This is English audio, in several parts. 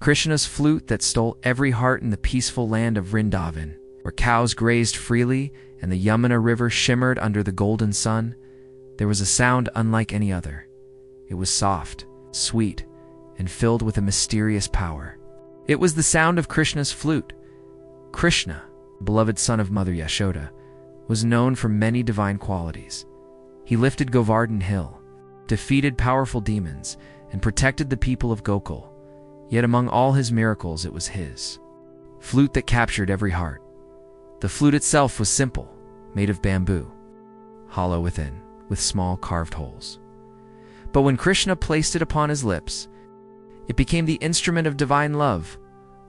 Krishna's flute that stole every heart in the peaceful land of Vrindavan, where cows grazed freely and the Yamuna River shimmered under the golden sun, there was a sound unlike any other. It was soft, sweet, and filled with a mysterious power. It was the sound of Krishna's flute. Krishna, beloved son of Mother Yashoda, was known for many divine qualities. He lifted Govardhan Hill, defeated powerful demons, and protected the people of Gokul. Yet among all his miracles, it was his flute that captured every heart. The flute itself was simple, made of bamboo, hollow within, with small carved holes. But when Krishna placed it upon his lips, it became the instrument of divine love.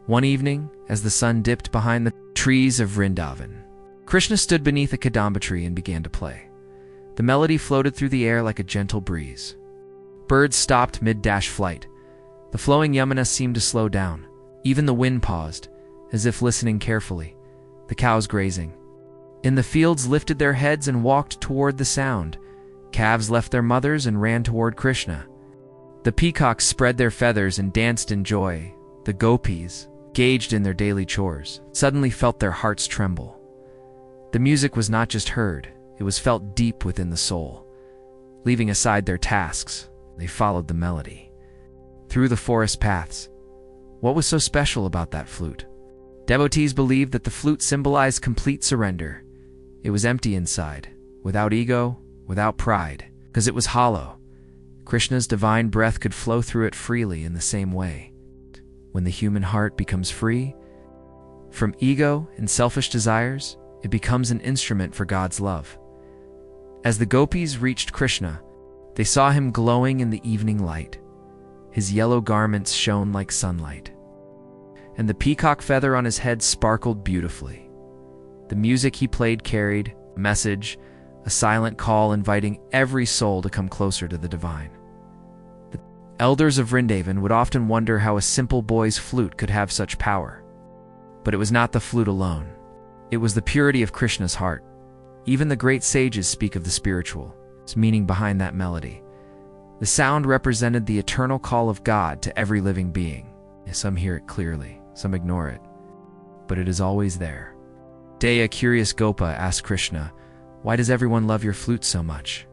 One evening, as the sun dipped behind the trees of Vrindavan, Krishna stood beneath a kadamba tree and began to play. The melody floated through the air like a gentle breeze. Birds stopped mid-flight. The flowing Yamuna seemed to slow down. Even the wind paused, as if listening carefully. The cows grazing in the fields lifted their heads and walked toward the sound. Calves left their mothers and ran toward Krishna. The peacocks spread their feathers and danced in joy. The gopis, engaged in their daily chores, suddenly felt their hearts tremble. The music was not just heard, it was felt deep within the soul. Leaving aside their tasks, they followed the melody. Through the forest paths. What was so special about that flute? Devotees believed that the flute symbolized complete surrender. It was empty inside, without ego, without pride, because it was hollow. Krishna's divine breath could flow through it freely in the same way. When the human heart becomes free from ego and selfish desires, it becomes an instrument for God's love. As the gopis reached Krishna, they saw him glowing in the evening light. His yellow garments shone like sunlight, and the peacock feather on his head sparkled beautifully. The music he played carried a message, a silent call inviting every soul to come closer to the divine. The elders of Vrindavan would often wonder how a simple boy's flute could have such power. But it was not the flute alone. It was the purity of Krishna's heart. Even the great sages speak of the spiritual meaning behind that melody. The sound represented the eternal call of God to every living being. Some hear it clearly, some ignore it, but it is always there. Day, a curious gopa asked Krishna, "Why does everyone love your flute so much?"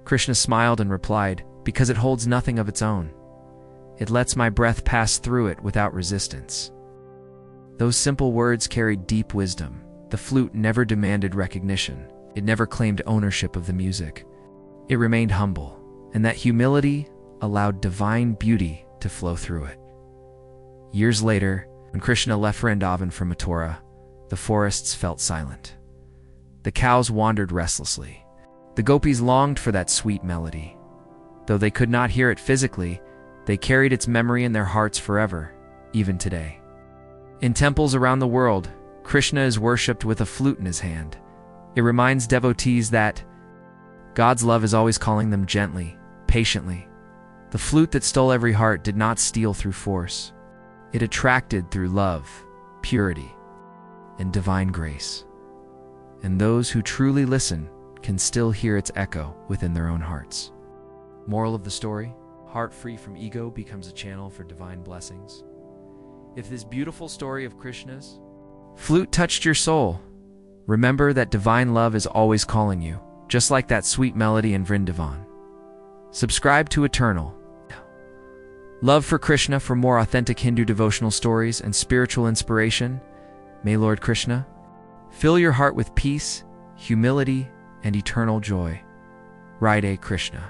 Krishna smiled and replied, "Because it holds nothing of its own. It lets my breath pass through it without resistance." Those simple words carried deep wisdom. The flute never demanded recognition. It never claimed ownership of the music. It remained humble, and that humility allowed divine beauty to flow through it. Years later, when Krishna left Vrindavan for Mathura, the forests felt silent. The cows wandered restlessly. The gopis longed for that sweet melody. Though they could not hear it physically, they carried its memory in their hearts forever, even today. In temples around the world, Krishna is worshipped with a flute in his hand. It reminds devotees that God's love is always calling them gently, patiently. The flute that stole every heart did not steal through force. It attracted through love, purity, and divine grace. And those who truly listen can still hear its echo within their own hearts. Moral of the story: heart free from ego becomes a channel for divine blessings. If this beautiful story of Krishna's flute touched your soul, remember that divine love is always calling you, just like that sweet melody in Vrindavan. Subscribe to Eternal Love for Krishna for more authentic Hindu devotional stories and spiritual inspiration. May Lord Krishna fill your heart with peace, humility, and eternal joy. Radha Krishna.